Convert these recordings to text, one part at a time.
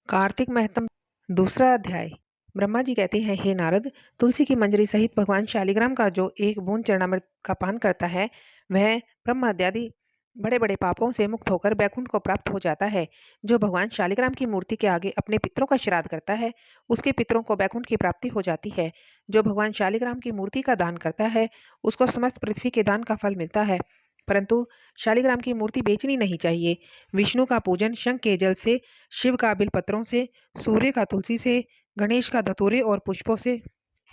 कार्तिक महत्म दूसरा अध्याय। ब्रह्मा जी कहते हैं, हे नारद, तुलसी की मंजरी सहित भगवान शालिग्राम का जो एक बूंद चरणामृत का पान करता है वह ब्रह्म हत्यादि बड़े बड़े पापों से मुक्त होकर बैकुंठ को प्राप्त हो जाता है। जो भगवान शालिग्राम की मूर्ति के आगे अपने पितरों का श्राद्ध करता है उसके पितरों को बैकुंठ की प्राप्ति हो जाती है। जो भगवान शालिग्राम की मूर्ति का दान करता है उसको समस्त पृथ्वी के दान का फल मिलता है। परंतु शालिग्राम की मूर्ति बेचनी नहीं चाहिए। विष्णु का पूजन शंख के जल से, शिव का बिलपत्रों से, सूर्य का तुलसी से, गणेश का धतूरे और पुष्पों से,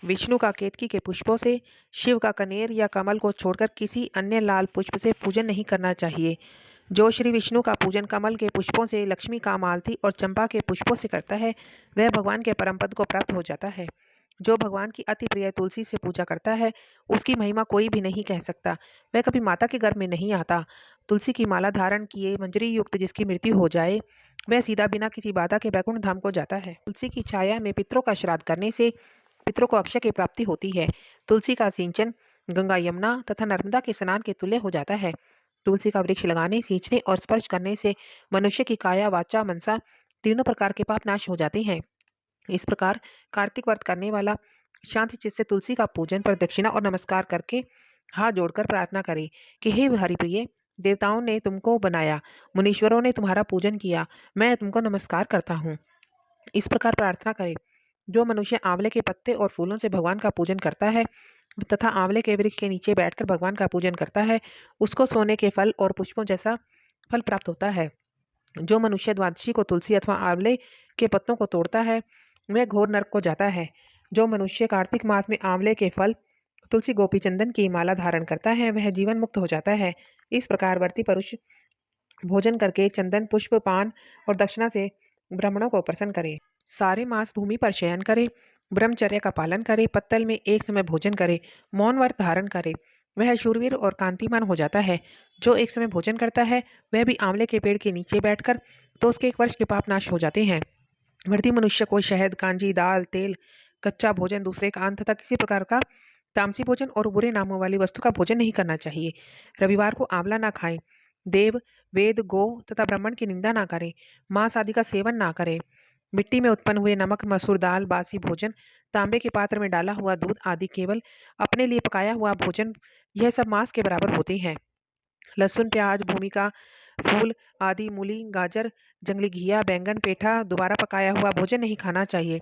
विष्णु का केतकी के पुष्पों से, शिव का कनेर या कमल को छोड़कर किसी अन्य लाल पुष्प से पूजन नहीं करना चाहिए। जो श्री विष्णु का पूजन कमल के पुष्पों से, लक्ष्मी का मालती और चंपा के पुष्पों से करता है वह भगवान के परम पद को प्राप्त हो जाता है। जो भगवान की अति प्रिय तुलसी से पूजा करता है उसकी महिमा कोई भी नहीं कह सकता। वह कभी माता के गर्भ में नहीं आता। तुलसी की माला धारण किए मंजरी युक्त जिसकी मृत्यु हो जाए वह सीधा बिना किसी बाधा के बैकुंठ धाम को जाता है। तुलसी की छाया में पितरों का श्राद्ध करने से पितरों को अक्षय की प्राप्ति होती है। तुलसी का सिंचन गंगा, यमुना तथा नर्मदा के स्नान के तुल्य हो जाता है। तुलसी का वृक्ष लगाने, सींचने और स्पर्श करने से मनुष्य की काया, वाचा, मनसा तीनों प्रकार के पाप नाश हो जाते हैं। इस प्रकार कार्तिक व्रत करने वाला शांति चित्त से तुलसी का पूजन, प्रदक्षिणा और नमस्कार करके हाथ जोड़कर प्रार्थना करे कि हे हरिप्रिय, देवताओं ने तुमको बनाया, मुनीश्वरों ने तुम्हारा पूजन किया, मैं तुमको नमस्कार करता हूँ। इस प्रकार प्रार्थना करे। जो मनुष्य आंवले के पत्ते और फूलों से भगवान का पूजन करता है तथा आंवले के वृक्ष के नीचे बैठकर भगवान का पूजन करता है उसको सोने के फल और पुष्पों जैसा फल प्राप्त होता है। जो मनुष्य द्वादशी को तुलसी अथवा आंवले के पत्तों को तोड़ता है वह घोर नरक को जाता है। जो मनुष्य कार्तिक मास में आंवले के फल, तुलसी, गोपी चंदन की माला धारण करता है वह जीवन मुक्त हो जाता है। इस प्रकार व्रती पुरुष भोजन करके चंदन, पुष्प, पान और दक्षिणा से ब्राह्मणों को प्रसन्न करे। सारे मास भूमि पर शयन करे, ब्रह्मचर्य का पालन करे, पत्तल में एक समय भोजन करे, मौन व्रत धारण करे, वह शूरवीर और कांतिमान हो जाता है। जो एक समय भोजन करता है वह भी आंवले के पेड़ के नीचे बैठकर तो उसके 1 वर्ष के पाप नाश हो जाते हैं। व्रती मनुष्य को शहद, कांजी, दाल, तेल, कच्चा भोजन, दूसरे का अन्न तथा किसी प्रकार का तामसी भोजन और बुरे नामों वाली वस्तु का भोजन नहीं करना चाहिए। रविवार को आंवला ना खाएं। देव, वेद, गो तथा ब्राह्मण की निंदा ना करें। मांस आदि का सेवन ना करें। मिट्टी में उत्पन्न हुए नमक, मसूर दाल, बासी भोजन, तांबे के पात्र में डाला हुआ दूध आदि केवल अपने लिए पकाया हुआ भोजन यह सब मांस के बराबर होते हैं। लहसुन, प्याज, भूमि का फूल आदि, मूली, गाजर, जंगली घिया, बैंगन, पेठा दोबारा पकाया हुआ भोजन नहीं खाना चाहिए।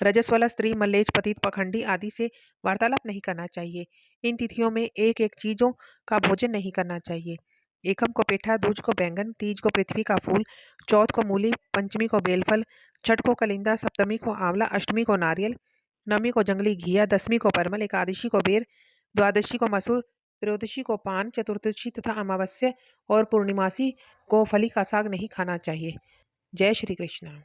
रजस वाला स्त्री, मल्लेच, पतित, पखंडी आदि से वार्तालाप नहीं करना चाहिए। इन तिथियों में एक एक चीजों का भोजन नहीं करना चाहिए। एकम को पेठा, दूज को बैंगन, तीज को पृथ्वी का फूल, चौथ को मूली, पंचमी को बेलफल, छठ को कलिंदा, सप्तमी को आंवला, अष्टमी को नारियल, नवमी को जंगली घिया, दसवीं को परमल, एकादशी को बेर, द्वादशी को मसूर, त्रयोदशी को पान, चतुर्दशी तथा अमावस्या और पूर्णिमासी को फली का साग नहीं खाना चाहिए। जय श्री कृष्ण।